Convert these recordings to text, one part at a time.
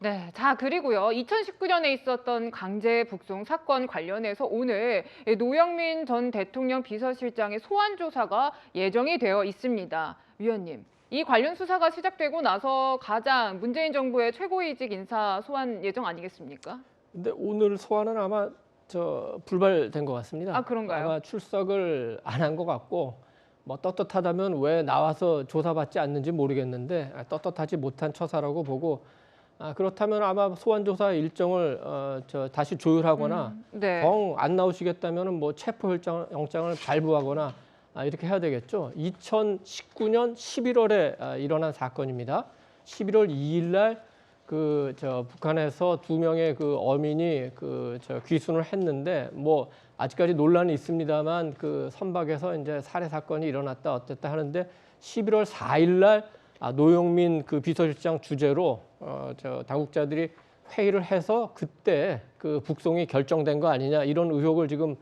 네, 자 그리고요. 2019년에 있었던 강제 북송 사건 관련해서 오늘 노영민 전 대통령 비서실장의 소환 조사가 예정이 되어 있습니다. 위원님, 이 관련 수사가 시작되고 나서 가장 문재인 정부의 최고위직 인사 소환 예정 아니겠습니까? 근데 오늘 소환은 아마 불발된 것 아, 같습니다. 그런가요? 아마 출석을 안 한 것 같고 뭐 떳떳하다면 왜 나와서 조사받지 않는지 모르겠는데 떳떳하지 못한 처사라고 보고 그렇다면 아마 소환 조사 일정을 다시 조율하거나 네. 정 안 나오시겠다면은 뭐 체포 영장을 발부하거나 이렇게 해야 되겠죠. 2019년 11월에 일어난 사건입니다. 11월 2일 날 북한에서 두 명의 그 어민이 귀순을 했는데 뭐 아직까지 논란이 있습니다만 그 선박에서 이제 살해 사건이 일어났다 어땠다 하는데 11월 4일 날 노영민 그 비서실장 주재로 당국자들이 회의를 해서 그때 그 북송이 결정된 거 아니냐 이런 의혹을 지금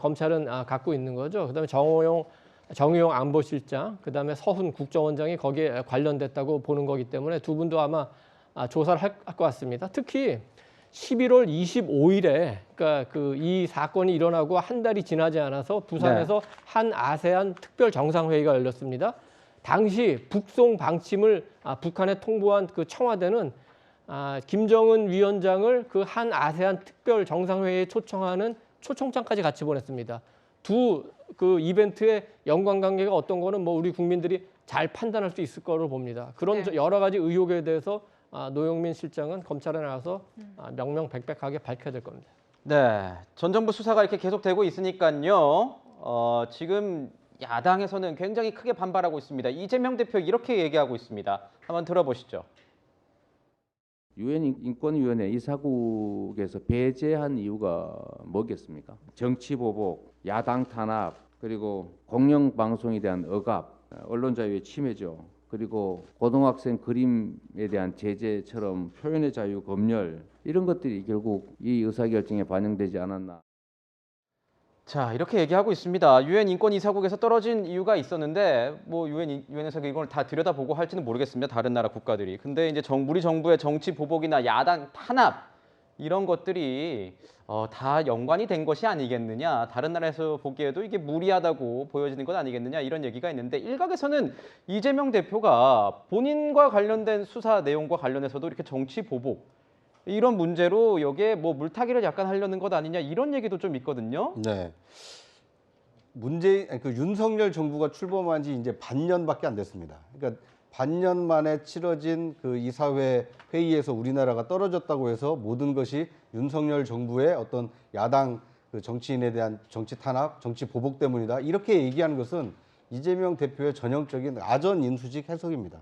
검찰은 갖고 있는 거죠. 그다음에 정의용 안보실장, 그다음에 서훈 국정원장이 거기에 관련됐다고 보는 거기 때문에 두 분도 아마 조사를 할 것 같습니다. 특히 11월 25일에 그러니까 이 사건이 일어나고 한 달이 지나지 않아서 부산에서 한 아세안 특별 정상회의가 열렸습니다. 당시 북송 방침을 북한에 통보한 그 청와대는 김정은 위원장을 그 한 아세안 특별 정상회의에 초청하는 초청장까지 같이 보냈습니다. 두 그 이벤트의 연관관계가 어떤 거는 뭐 우리 국민들이 잘 판단할 수 있을 거로 봅니다. 그런 여러 가지 의혹에 대해서 노영민 실장은 검찰에 나와서 명명백백하게 밝혀야 될 겁니다. 네, 전 정부 수사가 이렇게 계속되고 있으니까요. 지금 야당에서는 굉장히 크게 반발하고 있습니다. 이재명 대표 이렇게 얘기하고 있습니다. 한번 들어보시죠. 유엔 인권위원회 이사국에서 배제한 이유가 뭐겠습니까? 정치 보복, 야당 탄압, 그리고 공영방송에 대한 억압, 언론 자유의 침해죠. 그리고 고등학생 그림에 대한 제재처럼 표현의 자유 검열 이런 것들이 결국 이 의사결정에 반영되지 않았나. 자, 이렇게 얘기하고 있습니다. 유엔 인권 이사국에서 떨어진 이유가 있었는데 뭐 유엔에서 이걸 다 들여다보고 할지는 모르겠습니다. 다른 나라 국가들이. 근데 이제 우리 정부의 정치 보복이나 야당 탄압 이런 것들이 다 연관이 된 것이 아니겠느냐. 다른 나라에서 보기에도 이게 무리하다고 보여지는 것 아니겠느냐. 이런 얘기가 있는데 일각에서는 이재명 대표가 본인과 관련된 수사 내용과 관련해서도 이렇게 정치 보복 이런 문제로 여기에 뭐 물타기를 약간 하려는 것 아니냐 이런 얘기도 좀 있거든요. 네. 윤석열 정부가 출범한 지 이제 반년밖에 안 됐습니다. 그러니까 반년 만에 치러진 그 이사회 회의에서 우리나라가 떨어졌다고 해서 모든 것이 윤석열 정부의 어떤 야당 그 정치인에 대한 정치 탄압, 정치 보복 때문이다. 이렇게 얘기하는 것은 이재명 대표의 전형적인 아전 인수식 해석입니다.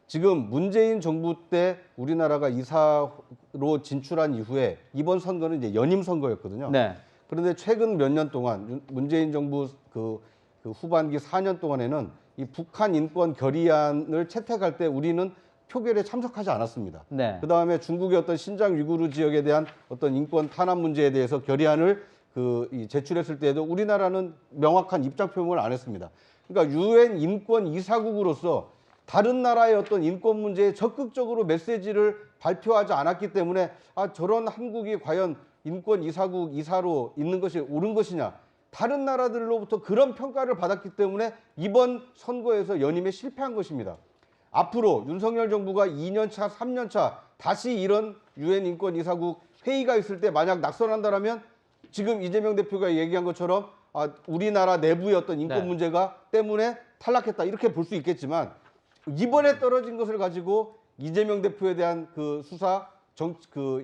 지금 문재인 정부 때 우리나라가 이사로 진출한 이후에 이번 선거는 이제 연임 선거였거든요. 네. 그런데 최근 몇 년 동안 문재인 정부 그 후반기 4년 동안에는 이 북한 인권 결의안을 채택할 때 우리는 표결에 참석하지 않았습니다. 네. 그 다음에 중국의 어떤 신장 위구르 지역에 대한 어떤 인권 탄압 문제에 대해서 결의안을 제출했을 때에도 우리나라는 명확한 입장 표명을 안 했습니다. 그러니까 유엔 인권 이사국으로서 다른 나라의 어떤 인권 문제에 적극적으로 메시지를 발표하지 않았기 때문에 저런 한국이 과연 인권 이사국 이사로 있는 것이 옳은 것이냐. 다른 나라들로부터 그런 평가를 받았기 때문에 이번 선거에서 연임에 실패한 것입니다. 앞으로 윤석열 정부가 2년 차, 3년 차 다시 이런 유엔 인권 이사국 회의가 있을 때 만약 낙선한다면 지금 이재명 대표가 얘기한 것처럼 우리나라 내부의 어떤 인권 문제가 때문에 탈락했다 이렇게 볼 수 있겠지만 이번에 떨어진 것을 가지고 이재명 대표에 대한 그 수사,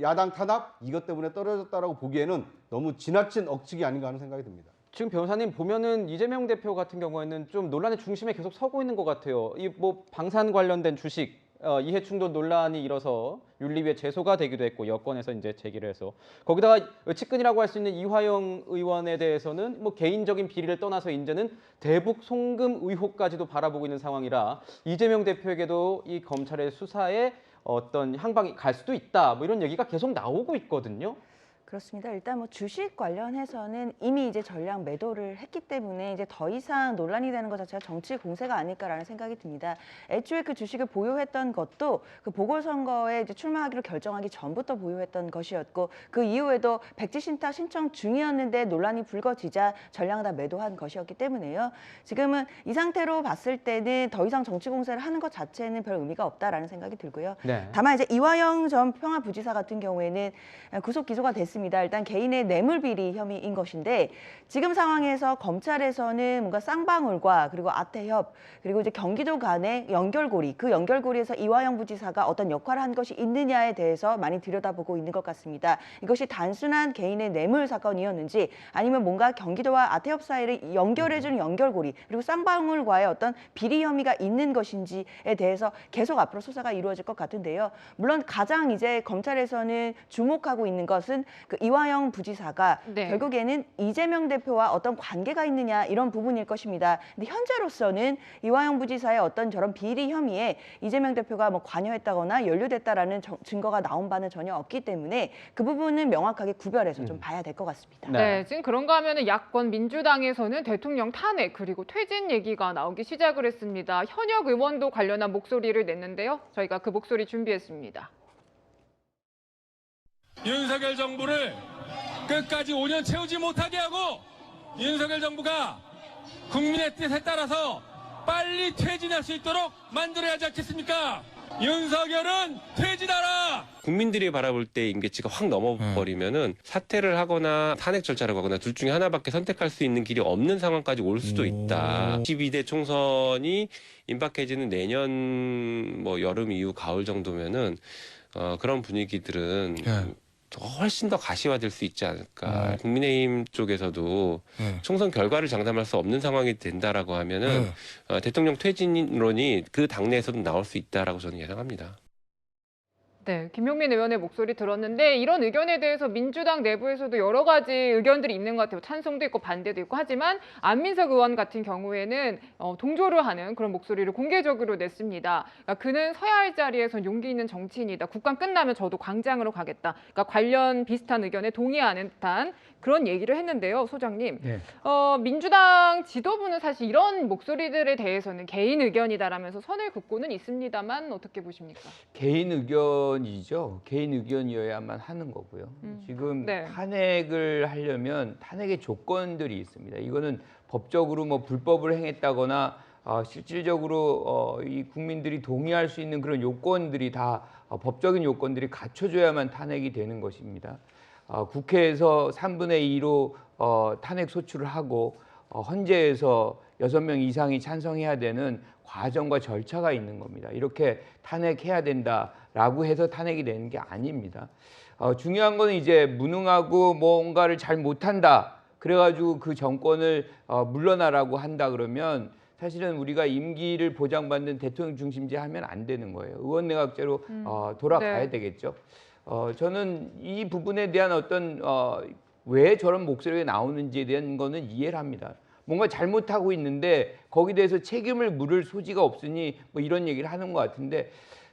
야당 탄압 이것 때문에 떨어졌다라고 보기에는 너무 지나친 억측이 아닌가 하는 생각이 듭니다. 지금 변호사님 보면은 이재명 대표 같은 경우에는 좀 논란의 중심에 계속 서고 있는 것 같아요. 이 뭐 방산 관련된 주식 이해충돌 논란이 일어서 윤리위에 제소가 되기도 했고 여권에서 이제 제기를 해서 거기다가 측근이라고 할 수 있는 이화영 의원에 대해서는 뭐 개인적인 비리를 떠나서 이제는 대북 송금 의혹까지도 바라보고 있는 상황이라 이재명 대표에게도 이 검찰의 수사에 어떤 향방이 갈 수도 있다 뭐 이런 얘기가 계속 나오고 있거든요. 그렇습니다. 일단 뭐 주식 관련해서는 이미 이제 전량 매도를 했기 때문에 이제 더 이상 논란이 되는 것 자체가 정치 공세가 아닐까라는 생각이 듭니다. 애초에 그 주식을 보유했던 것도 그 보궐선거에 이제 출마하기로 결정하기 전부터 보유했던 것이었고 그 이후에도 백지 신탁 신청 중이었는데 논란이 불거지자 전량 다 매도한 것이었기 때문에요. 지금은 이 상태로 봤을 때는 더 이상 정치 공세를 하는 것 자체는 별 의미가 없다라는 생각이 들고요. 네. 다만 이제 이화영 전 평화부지사 같은 경우에는 구속 기소가 됐습니다. 일단 개인의 뇌물 비리 혐의인 것인데 지금 상황에서 검찰에서는 뭔가 쌍방울과 그리고 아태협 그리고 이제 경기도 간의 연결고리 그 연결고리에서 이화영 부지사가 어떤 역할을 한 것이 있느냐에 대해서 많이 들여다보고 있는 것 같습니다. 이것이 단순한 개인의 뇌물 사건이었는지 아니면 뭔가 경기도와 아태협 사이를 연결해주는 연결고리 그리고 쌍방울과의 어떤 비리 혐의가 있는 것인지에 대해서 계속 앞으로 수사가 이루어질 것 같은데요. 물론 가장 이제 검찰에서는 주목하고 있는 것은 그 이화영 부지사가 네. 결국에는 이재명 대표와 어떤 관계가 있느냐 이런 부분일 것입니다. 근데 현재로서는 이화영 부지사의 어떤 저런 비리 혐의에 이재명 대표가 뭐 관여했다거나 연루됐다라는 증거가 나온 바는 전혀 없기 때문에 그 부분은 명확하게 구별해서 좀 봐야 될 것 같습니다. 네, 지금 그런가 하면은 야권 민주당에서는 대통령 탄핵 그리고 퇴진 얘기가 나오기 시작을 했습니다. 현역 의원도 관련한 목소리를 냈는데요. 저희가 그 목소리 준비했습니다. 윤석열 정부를 끝까지 5년 채우지 못하게 하고 윤석열 정부가 국민의 뜻에 따라서 빨리 퇴진할 수 있도록 만들어야 하지 않겠습니까? 윤석열은 퇴진하라! 국민들이 바라볼 때 임계치가 확 넘어버리면은 사퇴를 하거나 탄핵 절차를 가거나 둘 중에 하나밖에 선택할 수 있는 길이 없는 상황까지 올 수도 있다. 12대 총선이 임박해지는 내년 뭐 여름 이후 가을 정도면은 그런 분위기들은 훨씬 더 가시화될 수 있지 않을까. 국민의힘 쪽에서도 총선 결과를 장담할 수 없는 상황이 된다라고 하면은 대통령 퇴진론이 그 당내에서도 나올 수 있다라고 저는 예상합니다. 네, 김용민 의원의 목소리 들었는데 이런 의견에 대해서 민주당 내부에서도 여러 가지 의견들이 있는 것 같아요. 찬성도 있고 반대도 있고 하지만 안민석 의원 같은 경우에는 동조를 하는 그런 목소리를 공개적으로 냈습니다. 그러니까 그는 서야 할 자리에선 용기 있는 정치인이다. 국감 끝나면 저도 광장으로 가겠다. 그러니까 관련 비슷한 의견에 동의하는 듯한 그런 얘기를 했는데요. 소장님, 네. 민주당 지도부는 사실 이런 목소리들에 대해서는 개인 의견이다라면서 선을 긋고는 있습니다만 어떻게 보십니까? 개인 의견이죠. 개인 의견이어야만 하는 거고요. 지금 네. 탄핵을 하려면 탄핵의 조건들이 있습니다. 이거는 법적으로 뭐 불법을 행했다거나 실질적으로 이 국민들이 동의할 수 있는 그런 요건들이 다 법적인 요건들이 갖춰져야만 탄핵이 되는 것입니다. 국회에서 3분의 2로 탄핵 소추를 하고 헌재에서 6명 이상이 찬성해야 되는 과정과 절차가 있는 겁니다. 이렇게 탄핵해야 된다라고 해서 탄핵이 되는 게 아닙니다. 중요한 거는 이제 무능하고 뭔가를 잘 못한다. 그래가지고 그 정권을 물러나라고 한다 그러면 사실은 우리가 임기를 보장받는 대통령 중심제 하면 안 되는 거예요. 의원내각제로 돌아가야 네. 되겠죠. 저는 이 부분에 대한 어떤 왜 저런 목소리가 나오는지에 대한 거는 이해를 합니다. 뭔가 잘못하고 있는데 거기에 대해서 책임을 물을 소지가 없으니 뭐 이런 얘기를 하는 것 같은데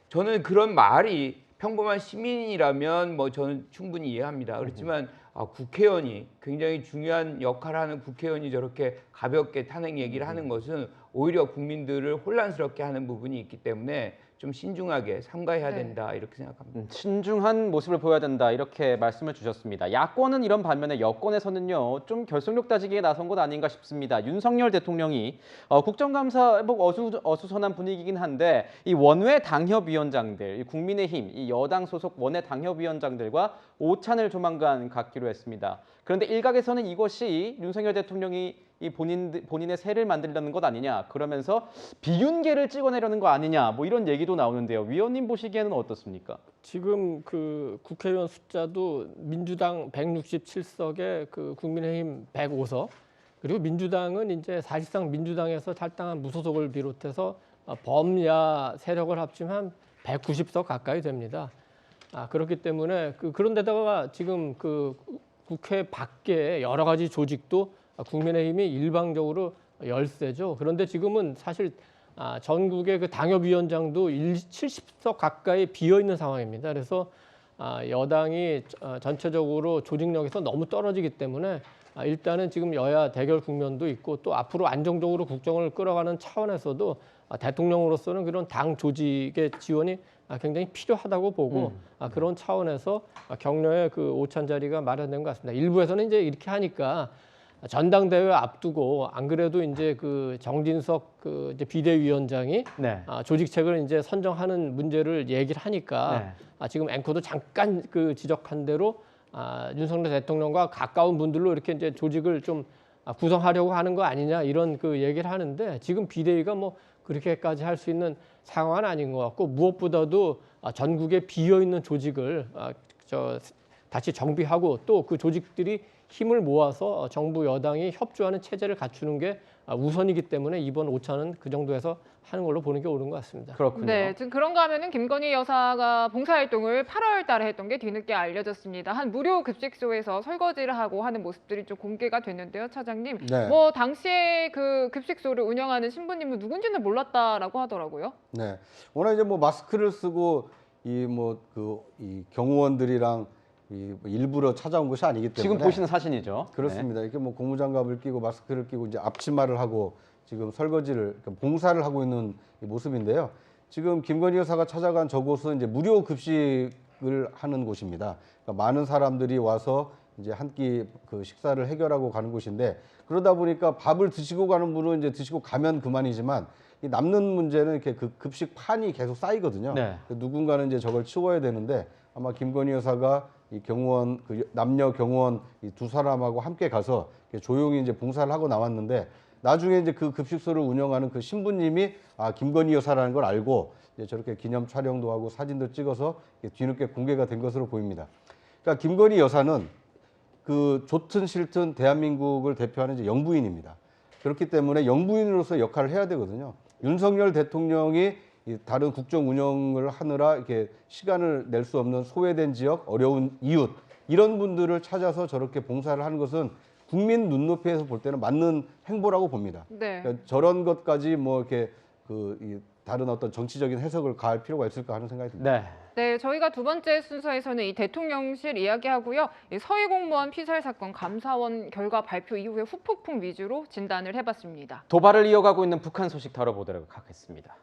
저는 그런 말이 평범한 시민이라면 뭐 저는 충분히 이해합니다. 그렇지만 국회의원이 굉장히 중요한 역할을 하는 국회의원이 저렇게 가볍게 탄핵 얘기를 하는 것은 오히려 국민들을 혼란스럽게 하는 부분이 있기 때문에 좀 신중하게 삼가해야 된다 이렇게 생각합니다. 신중한 모습을 보여야 된다 이렇게 말씀을 주셨습니다. 야권은 이런 반면에 여권에서는요 좀 결속력 따지기에 나선 것 아닌가 싶습니다. 윤석열 대통령이 국정감사 회복 어수선한 분위기긴 한데 이 원외 당협위원장들, 이 국민의힘 이 여당 소속 원외 당협위원장들과 오찬을 조만간 갖기로 했습니다. 그런데 일각에서는 이것이 윤석열 대통령이 이 본인의 세를 만들려는 것 아니냐, 그러면서 비윤계를 찍어내려는 거 아니냐, 뭐 이런 얘기도 나오는데요. 위원님 보시기에는 어떻습니까? 지금 그 국회의원 숫자도 민주당 167석에 그 국민의힘 105석, 그리고 민주당은 이제 사실상 민주당에서 탈당한 무소속을 비롯해서 범야 세력을 합치면 190석 가까이 됩니다. 그렇기 때문에 그런 데다가 지금 그 국회 밖에 여러 가지 조직도 국민의힘이 일방적으로 열세죠. 그런데 지금은 사실 전국의 그 당협위원장도 70석 가까이 비어 있는 상황입니다. 그래서 여당이 전체적으로 조직력에서 너무 떨어지기 때문에 일단은 지금 여야 대결 국면도 있고 또 앞으로 안정적으로 국정을 끌어가는 차원에서도 대통령으로서는 그런 당 조직의 지원이 굉장히 필요하다고 보고 그런 차원에서 격려의 그 오찬 자리가 마련된 것 같습니다. 일부에서는 이제 이렇게 하니까 전당대회 앞두고 안 그래도 이제 그 정진석 그 이제 비대위원장이 네. 조직책을 이제 선정하는 문제를 얘기를 하니까 지금 앵커도 잠깐 그 지적한 대로 윤석열 대통령과 가까운 분들로 이렇게 이제 조직을 좀 구성하려고 하는 거 아니냐 이런 그 얘기를 하는데 지금 비대위가 뭐 그렇게까지 할 수 있는 상황은 아닌 것 같고 무엇보다도 전국에 비어 있는 조직을 다시 정비하고 또 그 조직들이 힘을 모아서 정부 여당이 협조하는 체제를 갖추는 게 우선이기 때문에 이번 오찬은 그 정도에서 하는 걸로 보는 게 옳은 것 같습니다. 그렇군요. 네, 지금 그런가 하면은 김건희 여사가 봉사활동을 8월 달에 했던 게 뒤늦게 알려졌습니다. 한 무료 급식소에서 설거지를 하고 하는 모습들이 좀 공개가 됐는데요, 차장님. 네. 뭐 당시에 그 급식소를 운영하는 신부님은 누군지는 몰랐다라고 하더라고요. 네. 워낙 이제 뭐 마스크를 쓰고 이 경호원들이랑 일부러 찾아온 것이 아니기 때문에 지금 보시는 사진이죠. 그렇습니다. 이렇게 뭐 고무장갑을 끼고 마스크를 끼고 이제 앞치마를 하고 지금 설거지를 그러니까 봉사를 하고 있는 이 모습인데요. 지금 김건희 여사가 찾아간 저곳은 이제 무료 급식을 하는 곳입니다. 그러니까 많은 사람들이 와서 이제 한 끼 그 식사를 해결하고 가는 곳인데 그러다 보니까 밥을 드시고 가는 분은 이제 드시고 가면 그만이지만 이 남는 문제는 이렇게 그 급식 판이 계속 쌓이거든요. 네. 누군가는 이제 저걸 치워야 되는데 아마 김건희 여사가 이 경호원 그 남녀 경호원 이 두 사람하고 함께 가서 조용히 이제 봉사를 하고 나왔는데 나중에 이제 그 급식소를 운영하는 그 신부님이 김건희 여사라는 걸 알고 이제 저렇게 기념 촬영도 하고 사진도 찍어서 뒤늦게 공개가 된 것으로 보입니다. 그러니까 김건희 여사는 그 좋든 싫든 대한민국을 대표하는 이제 영부인입니다. 그렇기 때문에 영부인으로서 역할을 해야 되거든요. 윤석열 대통령이 이 다른 국정 운영을 하느라 이렇게 시간을 낼 수 없는 소외된 지역, 어려운 이웃 이런 분들을 찾아서 저렇게 봉사를 하는 것은 국민 눈높이에서 볼 때는 맞는 행보라고 봅니다. 네. 그러니까 저런 것까지 뭐 이렇게 다른 어떤 정치적인 해석을 가할 필요가 있을까 하는 생각이 듭니다. 네. 네, 저희가 두 번째 순서에서는 이 대통령실 이야기하고요. 이 서해 공무원 피살 사건 감사원 결과 발표 이후에 후폭풍 위주로 진단을 해봤습니다. 도발을 이어가고 있는 북한 소식 다뤄보도록 하겠습니다.